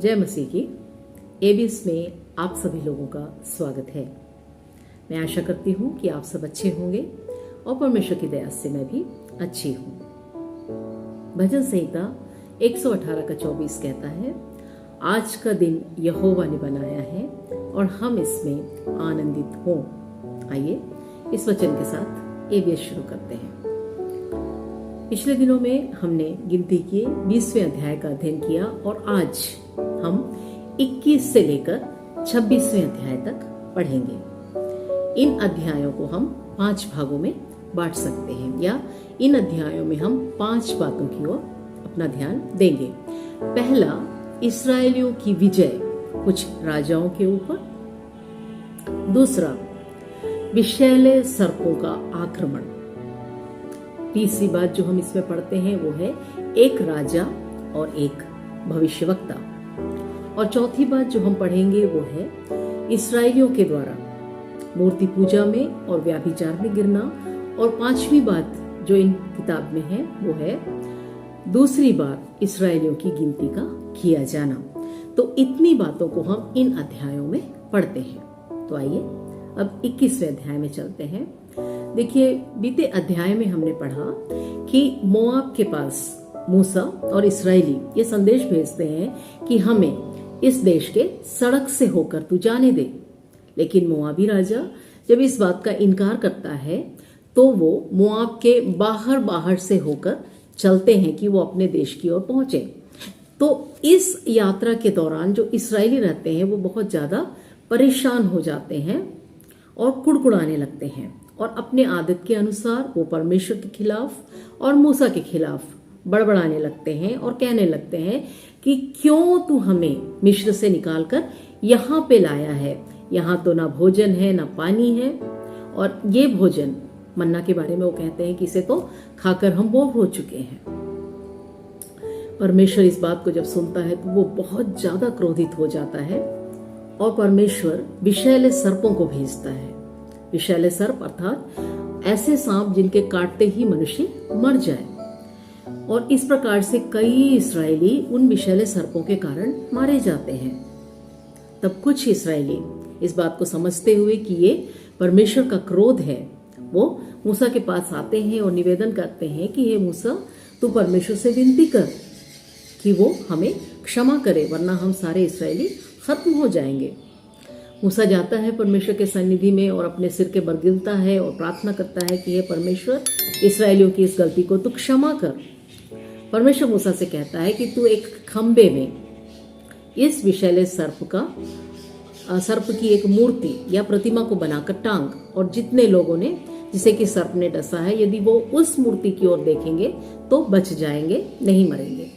जय मसीह की। एबीएस में आप सभी लोगों का स्वागत है। मैं आशा करती हूँ कि आप सब अच्छे होंगे और परमेश्वर की दया से मैं भी अच्छी हूँ। भजन संहिता 118 का 24 कहता है, आज का दिन यहोवा ने बनाया है और हम इसमें आनंदित हों। आइए इस वचन के साथ एबीएस शुरू करते हैं। पिछले दिनों में हमने गिनती के 20वें अध्याय का अध्ययन किया और आज हम 21 से लेकर 26वें अध्याय तक पढ़ेंगे। इन अध्यायों को हम 5 भागों में बांट सकते हैं या इन अध्यायों में हम 5 बातों की ओर अपना ध्यान देंगे। पहला, इस्राएलियों की विजय कुछ राजाओं के ऊपर। दूसरा, विषैले सर्पों का आक्रमण। तीसरी बात जो हम इसमें पढ़ते हैं वो है एक राजा और एक भविष्यवक्ता। और चौथी बात जो हम पढ़ेंगे वो है इस्राएलियों के द्वारा मूर्ति पूजा में और व्याभिचार में गिरना। और 5वीं बात जो इन किताब में है वो है दूसरी बार इस्राएलियों की गिनती का किया जाना। तो इतनी बातों को हम इन अध्यायों में पढ़ते हैं। तो आइए अब 21वें अध्याय में चलते हैं। देखिए, बीते अध्याय में हमने पढ़ा कि मोआब के पास मूसा और इस्राएली ये संदेश भेजते हैं कि हमें इस देश के सड़क से होकर तू जाने दे। लेकिन मोआबी राजा जब इस बात का इनकार करता है तो वो मोआब के बाहर से होकर चलते हैं कि वो अपने देश की ओर पहुंचे। तो इस यात्रा के दौरान जो इस्राएली रहते हैं वो बहुत ज्यादा परेशान हो जाते हैं और कुड़कुड़ाने लगते हैं और अपने आदत के अनुसार वो परमेश्वर के खिलाफ और मूसा के खिलाफ बड़बड़ाने लगते हैं और कहने लगते हैं कि क्यों तू हमें मिस्र से निकालकर यहाँ पे लाया है। यहाँ तो ना भोजन है ना पानी है, और ये भोजन मन्ना के बारे में वो कहते हैं कि इसे तो खाकर हम बोर हो चुके हैं। परमेश्वर इस बात को जब सुनता है तो वो बहुत ज्यादा क्रोधित हो जाता है और परमेश्वर विषैले सर्पों को भेजता है। विषैले सर्प अर्थात ऐसे सांप जिनके काटते ही मनुष्य मर जाए। और इस प्रकार से कई इस्राएली उन विषैले सर्पों के कारण मारे जाते हैं। तब कुछ इस्राएली इस बात को समझते हुए कि ये परमेश्वर का क्रोध है, वो मूसा के पास आते हैं और निवेदन करते हैं कि हे मूसा, तू परमेश्वर से विनती कर कि वो हमें क्षमा करे, वरना हम सारे इस्राएली खत्म हो जाएंगे। मूसा जाता है परमेश्वर के सन्निधि में और अपने सिर के बल गिरता है और प्रार्थना करता है कि हे परमेश्वर, इस्राएलियों की इस गलती को तू क्षमा कर। परमेश्वर मूसा से कहता है कि तू एक खंबे में इस विषैले सर्प की एक मूर्ति या प्रतिमा को बनाकर टांग, और जितने लोगों ने जिसे कि सर्प ने डसा है यदि वो उस मूर्ति की ओर देखेंगे तो बच जाएंगे, नहीं मरेंगे।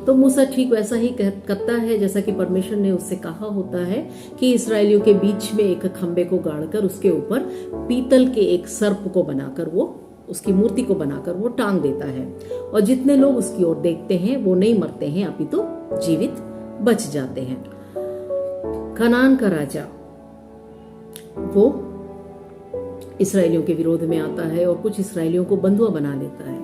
तो मूसा ठीक वैसा ही करता है जैसा कि परमेश्वर ने उससे कहा होता है कि इस्राएलियों के बीच में एक खंबे को गाड़कर उसके ऊपर पीतल के एक सर्प को बनाकर वो उसकी मूर्ति को बनाकर वो टांग देता है, और जितने लोग उसकी ओर देखते हैं वो नहीं मरते हैं, अपितु जीवित बच जाते हैं। कनान का राजा वो इस्राएलियों के विरोध में आता है और कुछ इस्राएलियों को बंधुआ बना लेता है।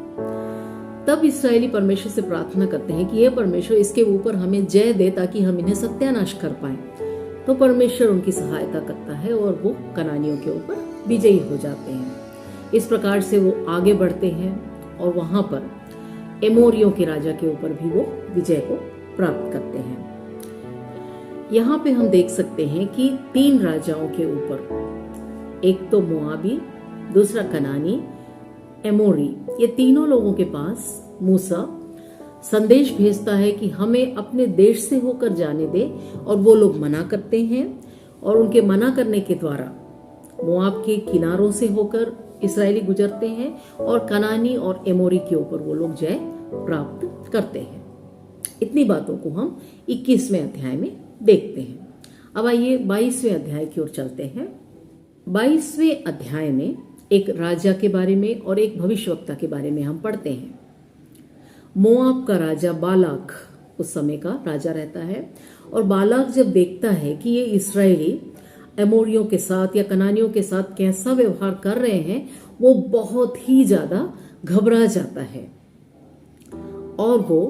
तब इस्राएली परमेश्वर से प्रार्थना करते हैं कि ये परमेश्वर, इसके ऊपर हमें जय दे ताकि हम इन्हें सत्यानाश कर पाएं। तो परमेश्वर उनकी सहायता करता है और वो कनानियों के ऊपर विजयी हो जाते हैं। इस प्रकार से वो आगे बढ़ते हैं और वहां पर एमोरियों के राजा के ऊपर भी वो विजय को प्राप्त करते हैं। यहाँ पे हम देख सकते हैं कि 3 राजाओं के ऊपर, एक तो मोआबी, दूसरा कनानी, एमोरी, ये तीनों लोगों के पास मूसा संदेश भेजता है कि हमें अपने देश से होकर जाने दे, और वो लोग मना करते हैं। और उनके मना करने के द्वारा मोआब के किनारों से होकर इस्राएली गुजरते हैं और कनानी और एमोरी के ऊपर वो लोग जय प्राप्त करते हैं। इतनी बातों को हम 21वें अध्याय में देखते हैं। अब आइए 22वें अध्याय की ओर चलते हैं। 22वें अध्याय में एक राजा के बारे में और एक भविष्यवक्ता के बारे में हम पढ़ते हैं। मोआब का राजा बालाक उस समय का राजा रहता है, और बालाक जब देखता है कि ये इस्राएली एमोरियों के साथ या कनानियों के साथ कैसा व्यवहार कर रहे हैं, वो बहुत ही ज्यादा घबरा जाता है और वो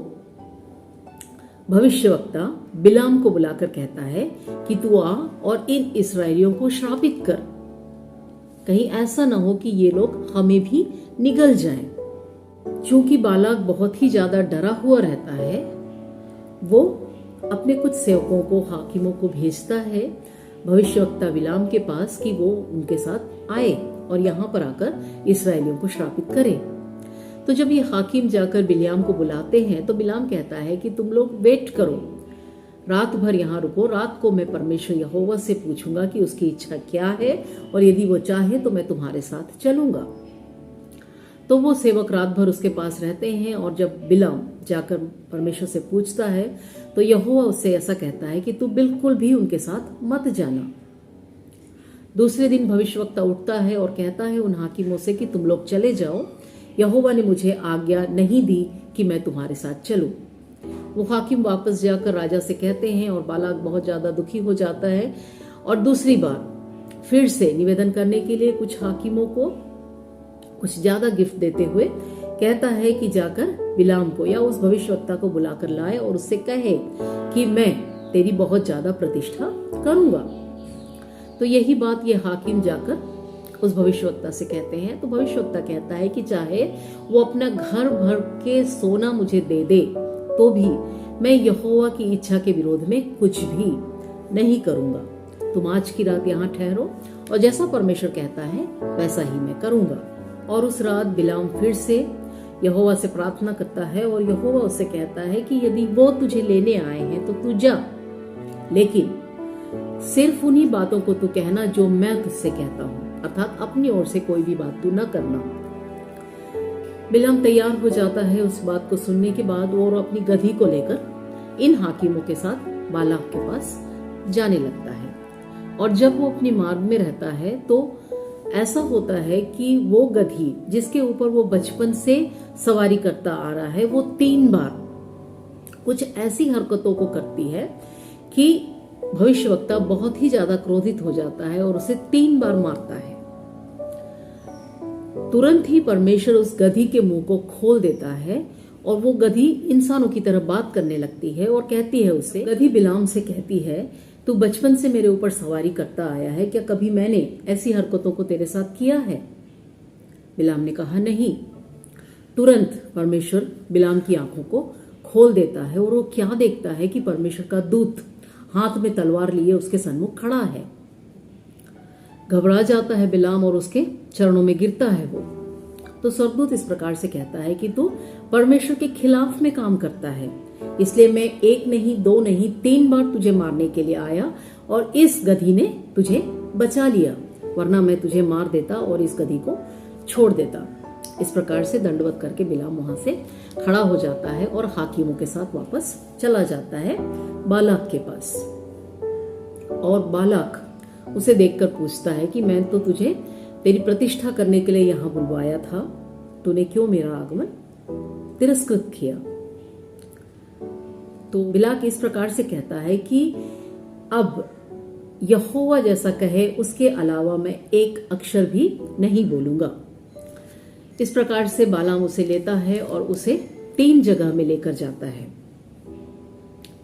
भविष्यवक्ता बिलाम को बुलाकर कहता है कि तू आ और इन इस्राएलियों को श्रापित कर, कहीं ऐसा ना हो कि ये लोग हमें भी निगल जाएं। चूंकि बालाक बहुत ही ज्यादा डरा हुआ रहता है, वो अपने कुछ सेवकों को, हाकिमों को भेजता है भविष्यवक्ता बिलाम के पास कि वो उनके साथ आए और यहाँ पर आकर इस्राएलियों को श्रापित करे। तो जब ये हाकिम जाकर बिलाम को बुलाते हैं तो बिलाम कहता है कि तुम लोग वेट करो, रात भर यहाँ रुको, रात को मैं परमेश्वर यहोवा से पूछूंगा कि उसकी इच्छा क्या है और यदि वो चाहे तो मैं तुम्हारे साथ चलूंगा। तो वो सेवक रात भर उसके पास रहते हैं और जब बिलाम जाकर परमेश्वर से पूछता है तो यहोवा उससे ऐसा कहता है कि तू बिल्कुल भी उनके साथ मत जाना। दूसरे दिन भविष्यवक्ता उठता है और कहता है उन हाकिमों से कि तुम लोग चले जाओ, यहोवा ने मुझे आज्ञा नहीं दी कि मैं तुम्हारे साथ चलूं। वो हाकिम वापस जाकर राजा से कहते हैं और बालाक बहुत ज्यादा दुखी हो जाता है और दूसरी बार फिर से निवेदन करने के लिए कुछ हाकिमों को कुछ ज्यादा गिफ्ट देते हुए कहता है कि जाकर बिलाम को या उस भविष्यवक्ता को बुलाकर लाए और उससे कहे कि मैं तेरी बहुत ज्यादा प्रतिष्ठा करूंगा। तो यही बात ये हाकिम जाकर उस भविष्यवक्ता से कहते हैं। तो भविष्यवक्ता कहता है कि चाहे वो अपना घर भर के सोना मुझे दे दे तो भी मैं यहोवा की इच्छा के विरोध में कुछ भी नहीं करूंगा। तुम आज की रात यहाँ ठहरो और जैसा परमेश्वर कहता है वैसा ही मैं करूंगा। और उस रात बिलाम फिर से यहोवा से प्रार्थना करता है और यहोवा उससे कहता है कि यदि वो तुझे लेने आए हैं तो तू जा, लेकिन सिर्फ उन्हीं बातों को तू कहना जो मैं तुझसे कहता हूँ, अर्थात अपनी ओर से कोई भी बात तू न करना। बिलाम तैयार हो जाता है उस बात को सुनने के बाद और अपनी गधी को लेकर इन हाकिमों के साथ बालाक के पास जाने लगता है। और जब वो अपनी मार्ग में रहता है तो ऐसा होता है कि वो गधी जिसके ऊपर वो बचपन से सवारी करता आ रहा है वो 3 बार कुछ ऐसी हरकतों को करती है कि भविष्यवक्ता बहुत ही ज्यादा क्रोधित हो जाता है और उसे 3 बार मारता है। तुरंत ही परमेश्वर उस गधी के मुंह को खोल देता है और वो गधी इंसानों की तरह बात करने लगती है और कहती है उससे, गधी बिलाम से कहती है तू बचपन से मेरे ऊपर सवारी करता आया है, क्या कभी मैंने ऐसी हरकतों को तेरे साथ किया है? बिलाम ने कहा नहीं। तुरंत परमेश्वर बिलाम की आंखों को खोल देता है और वो क्या देखता है कि परमेश्वर का दूत हाथ में तलवार लिए उसके सन्मुख खड़ा है। घबरा जाता है बिलाम और उसके चरणों में गिरता है वो। तो स्वर्गदूत इस प्रकार से कहता है कि तू परमेश्वर के खिलाफ में काम करता है, इसलिए मैं 1 नहीं 2 नहीं 3 बार तुझे मारने के लिए आया और इस गधी ने तुझे बचा लिया, वरना मैं तुझे मार देता और इस गधी को छोड़ देता। इस प्रकार से दंडवत करके बिलाम वहां से खड़ा हो जाता है और हाकिमों के साथ वापस चला जाता है बालाक के पास। और बालाक उसे देखकर पूछता है कि मैं तो तुझे तेरी प्रतिष्ठा करने के लिए यहाँ बुलवाया था, तूने क्यों मेरा आगमन तिरस्कृत किया? तो बिलाक इस प्रकार से कहता है कि अब यहोवा जैसा कहे उसके अलावा मैं एक अक्षर भी नहीं बोलूंगा। इस प्रकार से बालाम उसे लेता है और उसे 3 जगह में लेकर जाता है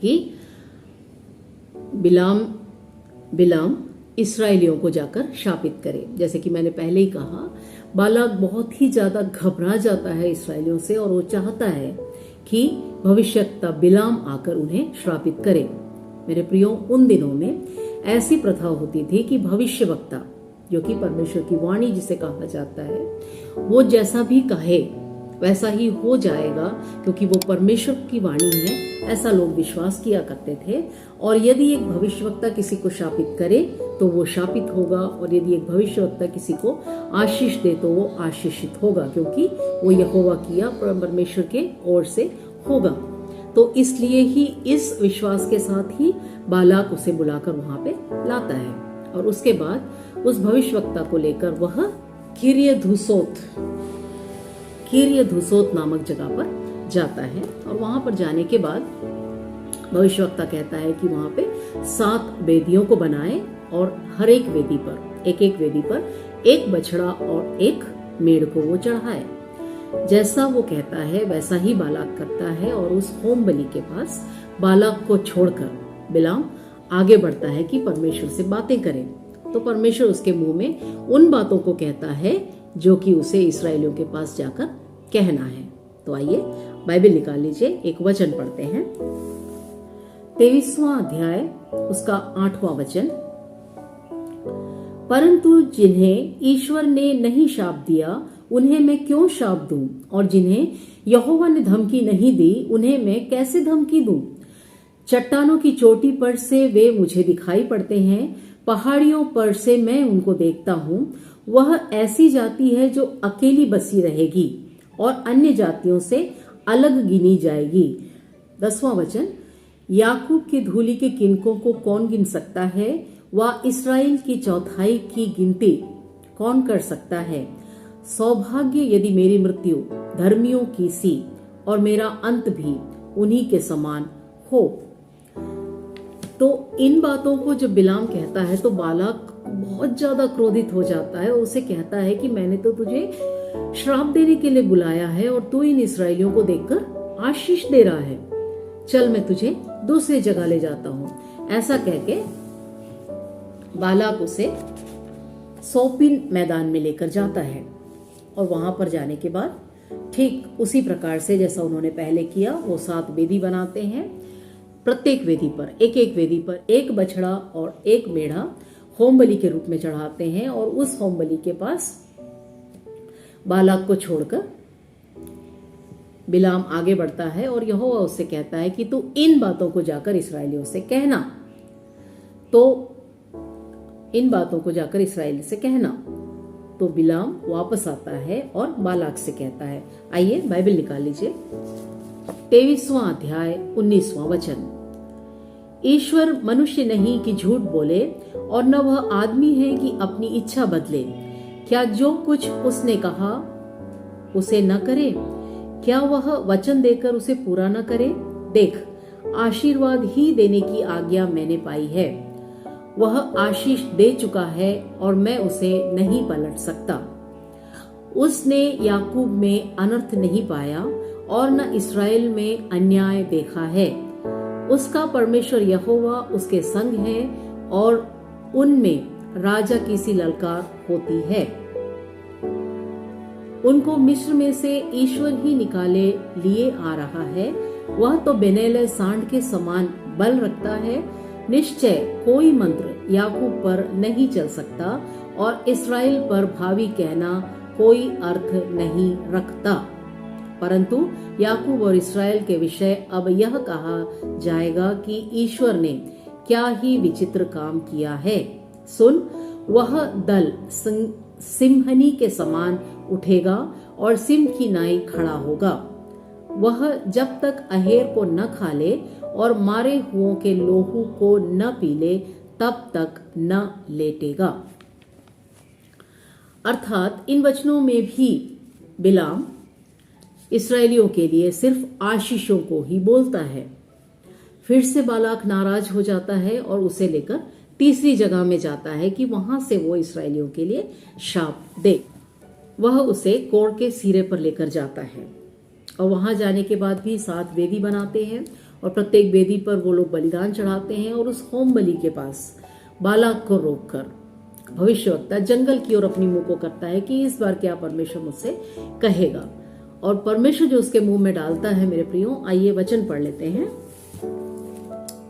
कि बिलाम इस्राएलियों को जाकर शापित करे। जैसे कि मैंने पहले ही कहा, बालाक बहुत ही ज्यादा घबरा जाता है इस्राएलियों से और वो चाहता है कि भविष्यवक्ता बिलाम आकर उन्हें श्रापित करे। मेरे प्रियो, उन दिनों में ऐसी प्रथा होती थी कि भविष्यवक्ता, जो कि परमेश्वर की वाणी जिसे कहा जाता है, वो जैसा भी कहे वैसा ही हो जाएगा, क्योंकि वो परमेश्वर की वाणी है, ऐसा लोग विश्वास किया करते थे। और यदि एक भविष्यवक्ता किसी को शापित करे तो वो शापित होगा, और यदि एक भविष्यवक्ता किसी को आशीष दे तो वो आशीषित होगा, क्योंकि वो यहोवा की या परमेश्वर के ओर से होगा। तो इसलिए ही इस विश्वास के साथ ही बालाक उसे बुलाकर वहां पे लाता है और उसके बाद उस भविष्यवक्ता को लेकर वह किर्यधूसोत नामक जगह पर जाता है। और वहां पर जाने के बाद भविष्यवक्ता कहता है कि वहां पे 7 वेदियों को बनाए और हर एक वेदी पर एक बछड़ा और एक मेढ़ को वो चढ़ाए। जैसा वो कहता है वैसा ही बालाक करता है और उस होम बलि के पास बालाक को छोड़कर बिलाम आगे बढ़ता है कि परमेश्वर से बातें करे। तो परमेश्वर उसके मुंह में उन बातों को कहता है जो कि उसे इसराइलियों के पास जाकर कहना है। तो आइए बाइबल निकाल लीजिए, एक वचन पढ़ते हैं। 23वां अध्याय उसका 8वां वचन। परंतु जिन्हें ईश्वर ने नहीं शाप दिया उन्हें मैं क्यों शाप दूं, और जिन्हें यहोवा ने धमकी नहीं दी उन्हें मैं कैसे धमकी दूं। चट्टानों की चोटी पर से वे मुझे दिखाई पड़ते हैं, पहाड़ियों पर से मैं उनको देखता हूं। वह ऐसी जाति है जो अकेली बसी रहेगी और अन्य जातियों से अलग गिनी जाएगी। 10वां वचन। याकूब की धूलि के किनकों को कौन गिन सकता है, वह इसराइल की चौथाई की गिनती कौन कर सकता है। सौभाग्य यदि मेरी मृत्यु धर्मियों की सी और मेरा अंत भी उन्हीं के समान हो। तो इन बातों को जब बिलाम कहता है तो बालाक बहुत ज्यादा क्रोधित हो जाता है और उसे कहता है कि मैंने तो तुझे श्राप देने के लिए बुलाया है और तू इन इसराइलियों को देखकर आशीष दे रहा है। चल मैं तुझे दूसरी जगह ले जाता हूं। ऐसा कह के बालाक उसे सोपिन मैदान में लेकर जाता है और वहां पर जाने के बाद ठीक उसी प्रकार से जैसा उन्होंने पहले किया, वो 7 वेदी बनाते हैं। प्रत्येक वेदी पर एक बछड़ा और एक मेढ़ा होम बलि के रूप में चढ़ाते हैं और उस होम बलि के पास बालाक को छोड़कर बिलाम आगे बढ़ता है और यहोवा उससे कहता है कि तू इन बातों को जाकर इसराइलियों से कहना। तो इन बातों को जाकर इसराइल से कहना। तो बिलाम वापस आता है और बालाक से कहता है। आइए बाइबल निकाल लीजिए। 23वां अध्याय 19वां वचन। ईश्वर मनुष्य नहीं कि झूठ बोले और न वह आदमी है कि अपनी इच्छा बदले। क्या जो कुछ उसने कहा उसे न करे, क्या वह वचन देकर उसे पूरा न करे। देख, आशीर्वाद ही देने की आज्ञा मैंने पाई है। वह आशीष दे चुका है और मैं उसे नहीं पलट सकता। उसने याकूब में अनर्थ नहीं पाया और न इसराइल में अन्याय देखा है। उसका परमेश्वर यहोवा उसके संग है और उनमें राजा की सी ललकार होती है। उनको मिस्र में से ईश्वर ही निकाले लिए आ रहा है। वह तो बेनेले सांड के समान बल रखता है। निश्चय कोई मंत्र याकूब पर नहीं चल सकता और इसराइल पर भावी कहना कोई अर्थ नहीं रखता। परंतु याकूब और इसराइल के विषय अब यह कहा जाएगा कि ईश्वर ने क्या ही विचित्र काम किया है। सुन, वह दल सिंहनी के समान उठेगा और सिंह की नाई खड़ा होगा। वह जब तक अहेर को न खा ले और मारे हुओं के लोहू को न पी ले तब तक न लेटेगा। अर्थात इन वचनों में भी बिलाम इसराइलियों के लिए सिर्फ आशीषों को ही बोलता है। फिर से बालाक नाराज हो जाता है और उसे लेकर तीसरी जगह में जाता है कि वहां से वो इसराइलियों के लिए शाप दे। वह उसे कोढ़ के सिरे पर लेकर जाता है और वहां जाने के बाद भी 7 वेदी बनाते हैं और प्रत्येक वेदी पर वो लोग बलिदान चढ़ाते हैं और उस होम बलि के पास बालाक को रोककर भविष्यवक्ता जंगल की ओर अपनी मुंह को करता है कि इस बार क्या परमेश्वर मुझसे कहेगा। और परमेश्वर जो उसके मुंह में डालता है, मेरे प्रियो, आइए वचन पढ़ लेते हैं।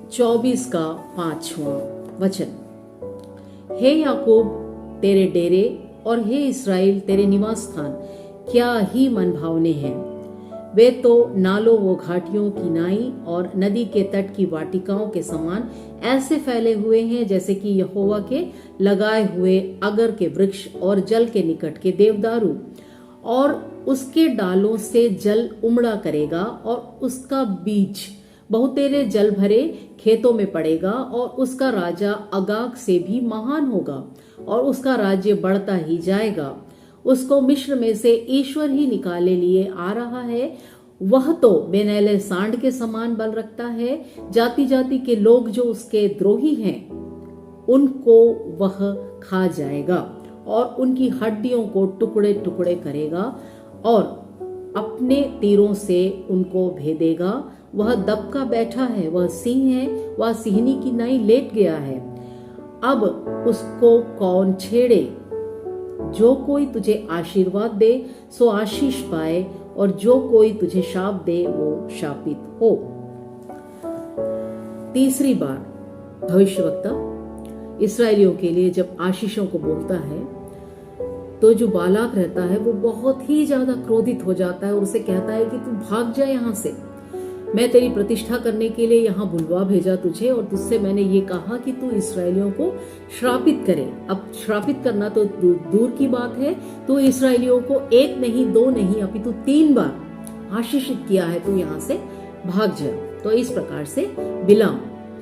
24 का 5वां वचन। हे याकूब तेरे डेरे और हे इसराइल तेरे निवास स्थान क्या ही मन भावने हैं। वे तो नालों व घाटियों की नाई और नदी के तट की वाटिकाओं के समान ऐसे फैले हुए हैं जैसे कि यहोवा के लगाए हुए अगर के वृक्ष और जल के निकट के देवदारू। और उसके डालों से जल उमड़ा करेगा और उसका बीज बहुतेरे जल भरे खेतों में पड़ेगा और उसका राजा अगाग से भी महान होगा और उसका राज्य बढ़ता ही जाएगा। उसको मिस्र में से ईश्वर ही निकाले लिए आ रहा है। वह तो बेनैले सांड के समान बल रखता है। जाति जाति के लोग जो उसके द्रोही हैं उनको वह खा जाएगा और उनकी हड्डियों को टुकड़े टुकड़े करेगा और अपने तीरों से उनको भेदेगा। वह दबका बैठा है, वह सिंह है, वह सिंहनी की नाई लेट गया है। अब उसको कौन छेड़े? जो कोई तुझे आशीर्वाद दे सो आशीष पाए, और जो कोई तुझे शाप दे वो शापित हो। तीसरी बार भविष्यवक्ता इस्राएलियों के लिए जब आशीषों को बोलता है तो जो बालाक रहता है वो बहुत ही ज्यादा क्रोधित हो जाता है और उसे कहता है कि तू भाग जा यहाँ से, मैं तेरी प्रतिष्ठा करने के लिए यहाँ बुलवा भेजा तुझे, और तुझसे मैंने ये कहा कि तू इस्राएलियों को श्रापित करे। अब श्रापित करना तो दूर की बात है, तो इस्राएलियों को 1 नहीं 2 नहीं अपितु 3 बार आशीषित किया है, तू यहाँ से भाग जा। तो इस प्रकार से बिलाम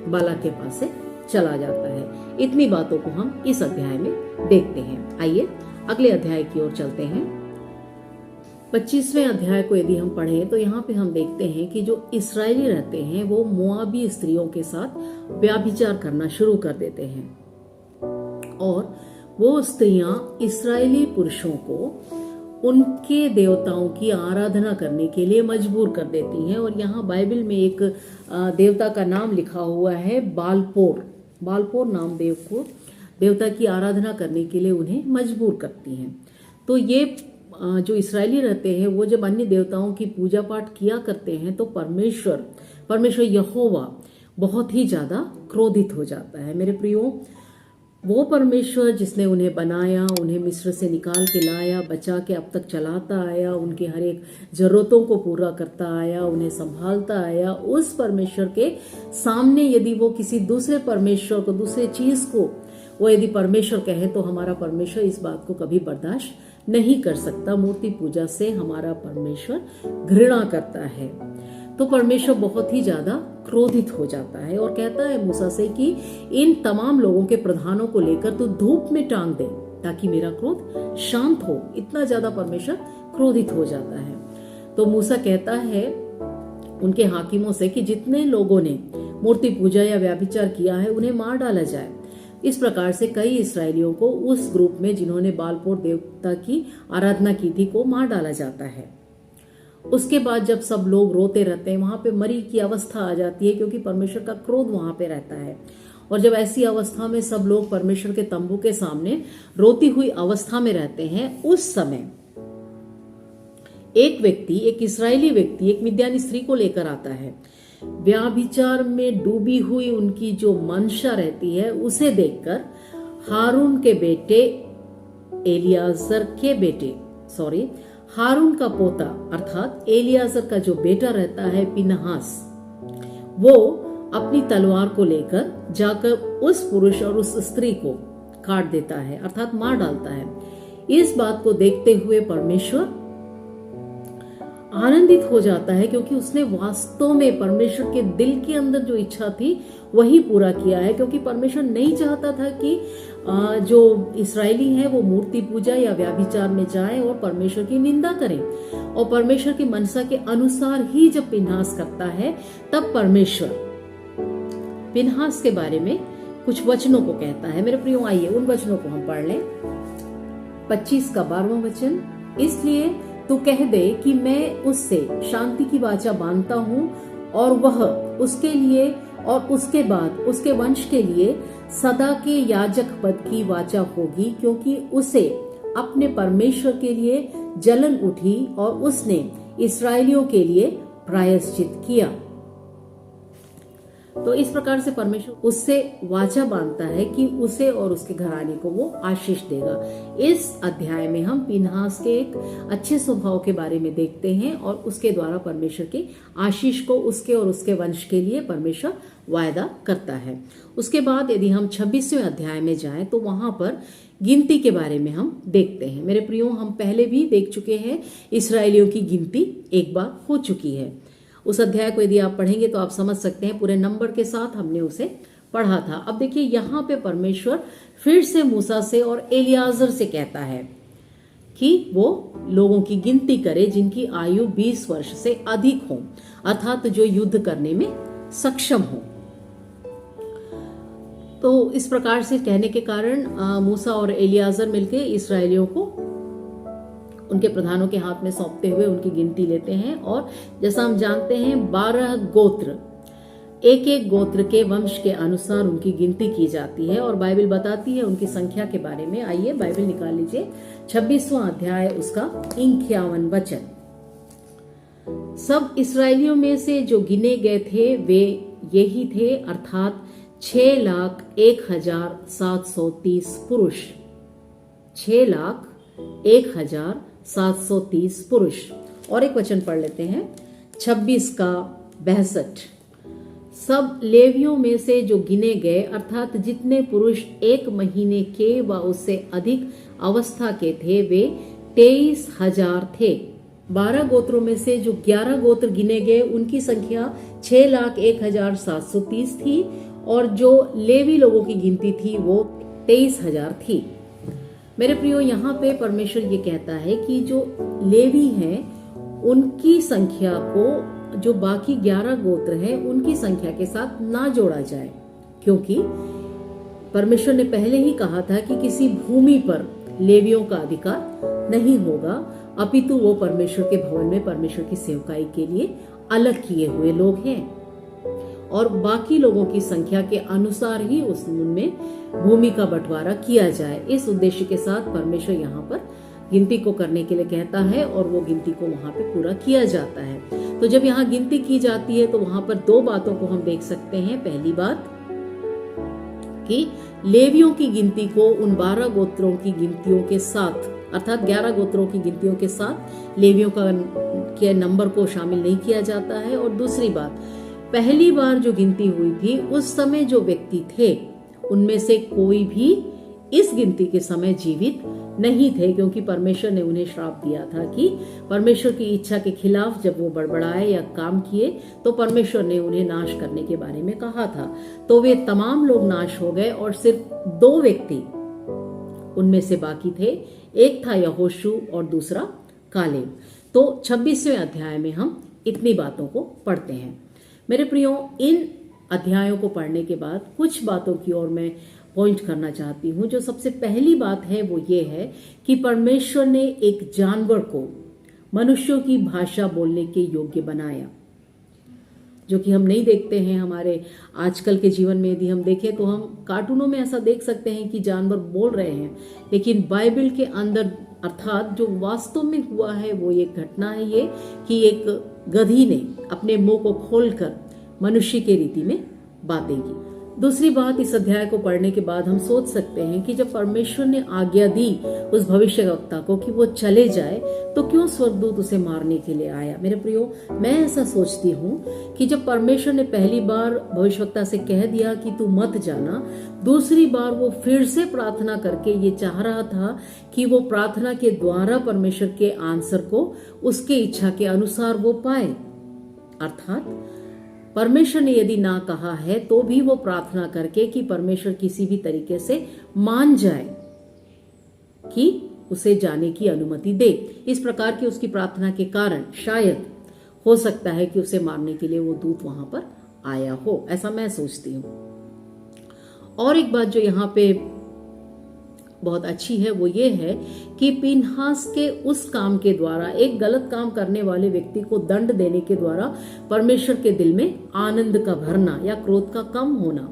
बालाक के पास से चला जाता है। इतनी बातों को हम इस अध्याय में देखते हैं। आइए अगले अध्याय की ओर चलते हैं। 25वें अध्याय को यदि हम पढ़ें तो यहाँ पे हम देखते हैं कि जो इस्राएली रहते हैं वो मोआबी स्त्रियों के साथ व्याभिचार करना शुरू कर देते हैं, और वो स्त्रियां इस्राएली पुरुषों को उनके देवताओं की आराधना करने के लिए मजबूर कर देती हैं। और यहाँ बाइबल में एक देवता का नाम लिखा हुआ है बालपोर। बालपोर नाम देवता की आराधना करने के लिए उन्हें मजबूर करती हैं। तो ये जो इस्राएली रहते हैं वो जब अन्य देवताओं की पूजा पाठ किया करते हैं तो परमेश्वर यहोवा बहुत ही ज्यादा क्रोधित हो जाता है। मेरे प्रियो, वो परमेश्वर जिसने उन्हें बनाया, उन्हें मिस्र से निकाल के लाया, बचा के अब तक चलाता आया, उनके हर एक जरूरतों को पूरा करता आया, उन्हें संभालता आया, उस परमेश्वर के सामने यदि वो किसी दूसरे परमेश्वर को, दूसरे चीज को वो यदि परमेश्वर कहे तो हमारा परमेश्वर इस बात को कभी बर्दाश्त नहीं कर सकता। मूर्ति पूजा से हमारा परमेश्वर घृणा करता है। तो परमेश्वर बहुत ही ज्यादा क्रोधित हो जाता है और कहता है मूसा से कि इन तमाम लोगों के प्रधानों को लेकर तू धूप में टांग दे ताकि मेरा क्रोध शांत हो। इतना ज्यादा परमेश्वर क्रोधित हो जाता है। तो मूसा कहता है उनके हाकिमों से कि जितने लोगों ने मूर्ति पूजा या व्याभिचार किया है उन्हें मार डाला जाए। इस प्रकार से कई इस्राएलियों को उस ग्रुप में जिन्होंने बालपोर देवता की आराधना की थी को मार डाला जाता है। उसके बाद जब सब लोग रोते रहते हैं, वहां पे मरी की अवस्था आ जाती है क्योंकि परमेश्वर का क्रोध वहां पे रहता है। और जब ऐसी अवस्था में सब लोग परमेश्वर के तंबू के सामने रोती हुई अवस्था में रहते हैं, उस समय एक इस्राएली व्यक्ति एक मिद्यानी स्त्री को लेकर आता है। व्याभिचार में डूबी हुई उनकी जो मंशा रहती है उसे देखकर हारून का पोता अर्थात एलियाजर का जो बेटा रहता है पिनहास, वो अपनी तलवार को लेकर जाकर उस पुरुष और उस स्त्री को काट देता है अर्थात मार डालता है। इस बात को देखते हुए परमेश्वर आनंदित हो जाता है क्योंकि उसने वास्तव में परमेश्वर के दिल के अंदर जो इच्छा थी वही पूरा किया है। क्योंकि परमेश्वर नहीं चाहता था कि जो इस्राएली है वो मूर्ति पूजा या व्याभिचार में जाए और परमेश्वर की निंदा करें। और परमेश्वर की मनसा के अनुसार ही जब पिनहास करता है तब परमेश्वर पिनहास के बारे में कुछ वचनों को कहता है। मेरे प्रियो, आइए उन वचनों को हम पढ़ लें। 25 का 12वां वचन, इसलिए तू कह दे कि मैं उससे शांति की वाचा बांधता हूँ और वह उसके लिए और उसके बाद उसके वंश के लिए सदा के याजक पद की वाचा होगी, क्योंकि उसे अपने परमेश्वर के लिए जलन उठी और उसने इस्राएलियों के लिए प्रायश्चित किया। तो इस प्रकार से परमेश्वर उससे वाचा बांधता है कि उसे और उसके घराने को वो आशीष देगा। इस अध्याय में हम पिनहास के एक अच्छे स्वभाव के बारे में देखते हैं और उसके द्वारा परमेश्वर के आशीष को उसके और उसके वंश के लिए परमेश्वर वायदा करता है। उसके बाद यदि हम 26वें अध्याय में जाएं तो वहां पर गिनती के बारे में हम देखते हैं। मेरे प्रियो, हम पहले भी देख चुके हैं, इस्राएलियों की गिनती एक बार हो चुकी है। उस अध्याय को यदि आप पढ़ेंगे तो आप समझ सकते हैं, पूरे नंबर के साथ हमने उसे पढ़ा था। अब देखिए यहाँ पे परमेश्वर फिर से मूसा से और एलियाजर से कहता है कि वो लोगों की गिनती करे जिनकी आयु 20 वर्ष से अधिक हो, अर्थात जो युद्ध करने में सक्षम हो। तो इस प्रकार से कहने के कारण मूसा और एलियाजर मिलकर इस्राएलियों को उनके प्रधानों के हाथ में सौंपते हुए उनकी गिनती लेते हैं। और जैसा हम जानते हैं 12 गोत्र, एक एक गोत्र के वंश के अनुसार उनकी गिनती की जाती है और बाइबल बताती है उनकी संख्या के बारे में। आइए बाइबल निकाल लीजिए, 26वां अध्याय उसका 51 वचन। सब इसराइलियों में से जो गिने गए थे वे यही थे, अर्थात 6,01,730 पुरुष। 6,01,730 पुरुष। और एक वचन पढ़ लेते हैं, 26 का 62। सब लेवियों में से जो गिने गए, अर्थात जितने पुरुष 1 महीने के व उससे अधिक अवस्था के थे, वे 23,000 थे। 12 गोत्रों में से जो 11 गोत्र गिने गए उनकी संख्या 6,01,730 थी और जो लेवी लोगों की गिनती थी वो 23,000 थी। मेरे प्रियो, यहाँ पे परमेश्वर ये कहता है कि जो लेवी हैं उनकी संख्या को जो बाकी 11 गोत्र हैं उनकी संख्या के साथ ना जोड़ा जाए, क्योंकि परमेश्वर ने पहले ही कहा था कि किसी भूमि पर लेवियों का अधिकार नहीं होगा, अपितु वो परमेश्वर के भवन में परमेश्वर की सेवकाई के लिए अलग किए हुए लोग हैं और बाकी लोगों की संख्या के अनुसार ही उनमें भूमि का बंटवारा किया जाए। इस उद्देश्य के साथ परमेश्वर यहाँ पर गिनती को करने के लिए कहता है और वो गिनती को वहां पे पूरा किया जाता है। तो जब यहाँ गिनती की जाती है तो वहां पर 2 बातों को हम देख सकते हैं। पहली बात कि लेवियों की गिनती को उन 12 गोत्रों की गिनतियों के साथ, अर्थात 11 गोत्रों की गिनतियों के साथ लेवियों के नंबर को शामिल नहीं किया जाता है। और दूसरी बात, पहली बार जो गिनती हुई थी उस समय जो व्यक्ति थे उनमें से कोई भी इस गिनती के समय जीवित नहीं थे, क्योंकि परमेश्वर ने उन्हें श्राप दिया था कि परमेश्वर की इच्छा के खिलाफ जब वो बड़बड़ाए या काम किए तो परमेश्वर ने उन्हें नाश करने के बारे में कहा था। तो वे तमाम लोग नाश हो गए और सिर्फ 2 व्यक्ति उनमें से बाकी थे, एक था यहोशू और दूसरा कालेब। तो 26वें अध्याय में हम इतनी बातों को पढ़ते हैं। मेरे प्रियो, इन अध्यायों को पढ़ने के बाद कुछ बातों की ओर मैं पॉइंट करना चाहती हूँ। जो सबसे पहली बात है वो ये है कि परमेश्वर ने एक जानवर को मनुष्यों की भाषा बोलने के योग्य बनाया, जो कि हम नहीं देखते हैं हमारे आजकल के जीवन में। यदि हम देखें तो हम कार्टूनों में ऐसा देख सकते हैं कि जानवर बोल रहे हैं, लेकिन बाइबल के अंदर अर्थात जो वास्तव में हुआ है वो एक घटना है ये कि एक गधी ने अपने मुंह को खोलकर मनुष्य के रीति में बातें की। दूसरी बात, इस अध्याय को पढ़ने के बाद हम सोच सकते हैं कि जब परमेश्वर ने आज्ञा दी उस भविष्यवक्ता को कि वो चले जाए तो क्यों स्वर्गदूत उसे मारने के लिए आया। मेरे प्रियो, मैं ऐसा सोचती हूँ कि जब परमेश्वर ने पहली बार भविष्यवक्ता से कह दिया कि तू मत जाना, दूसरी बार वो फिर से प्रार्थना करके ये चाह रहा था कि वो प्रार्थना के द्वारा परमेश्वर के आंसर को उसके इच्छा के अनुसार वो पाए। अर्थात परमेश्वर ने यदि ना कहा है तो भी वो प्रार्थना करके कि परमेश्वर किसी भी तरीके से मान जाए कि उसे जाने की अनुमति दे। इस प्रकार की उसकी प्रार्थना के कारण शायद हो सकता है कि उसे मारने के लिए वो दूत वहां पर आया हो, ऐसा मैं सोचती हूँ। और एक बात जो यहाँ पे बहुत अच्छी है वो ये है कि पिनहास के उस काम के द्वारा, एक गलत काम करने वाले व्यक्ति को दंड देने के द्वारा परमेश्वर के दिल में आनंद का भरना या क्रोध का कम होना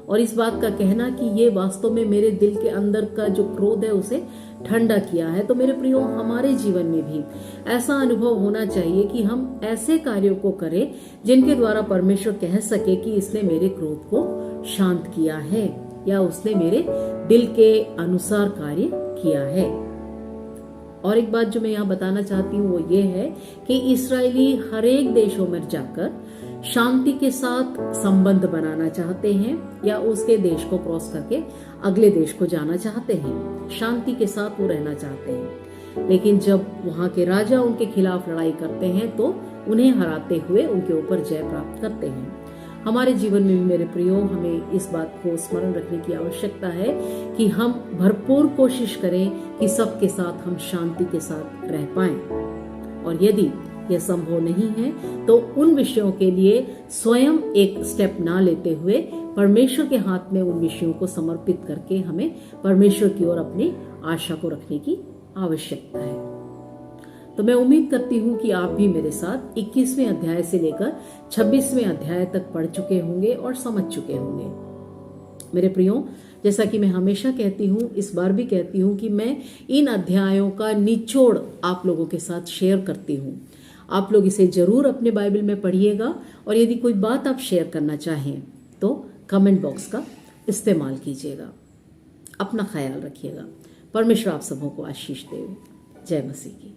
और इस बात का कहना कि ये वास्तव में मेरे दिल के अंदर का जो क्रोध है उसे ठंडा किया है। तो मेरे प्रियो, हमारे जीवन में भी ऐसा अनुभव होना चाहिए कि हम ऐसे कार्यों को करें जिनके द्वारा परमेश्वर कह सके कि इसने मेरे क्रोध को शांत किया है या उसने मेरे दिल के अनुसार कार्य किया है। और एक बात जो मैं यहाँ बताना चाहती हूँ वो ये है कि इस्राएली हर एक देशों में जाकर शांति के साथ संबंध बनाना चाहते हैं या उसके देश को क्रॉस करके अगले देश को जाना चाहते हैं, शांति के साथ वो रहना चाहते हैं। लेकिन जब वहां के राजा उनके खिलाफ लड़ाई करते हैं तो उन्हें हराते हुए उनके ऊपर जय प्राप्त करते हैं। हमारे जीवन में भी मेरे प्रियो, हमें इस बात को स्मरण रखने की आवश्यकता है कि हम भरपूर कोशिश करें कि सबके साथ हम शांति के साथ रह पाएं। और यदि यह संभव नहीं है तो उन विषयों के लिए स्वयं एक स्टेप ना लेते हुए परमेश्वर के हाथ में उन विषयों को समर्पित करके हमें परमेश्वर की ओर अपनी आशा को रखने की आवश्यकता है। तो मैं उम्मीद करती हूँ कि आप भी मेरे साथ 21वें अध्याय से लेकर 26वें अध्याय तक पढ़ चुके होंगे और समझ चुके होंगे। मेरे प्रियो, जैसा कि मैं हमेशा कहती हूँ, इस बार भी कहती हूँ कि मैं इन अध्यायों का निचोड़ आप लोगों के साथ शेयर करती हूँ। आप लोग इसे जरूर अपने बाइबल में पढ़िएगा और यदि कोई बात आप शेयर करना चाहें तो कमेंट बॉक्स का इस्तेमाल कीजिएगा। अपना ख्याल रखिएगा। परमेश्वर आप सबों को आशीष दे। जय मसीह की।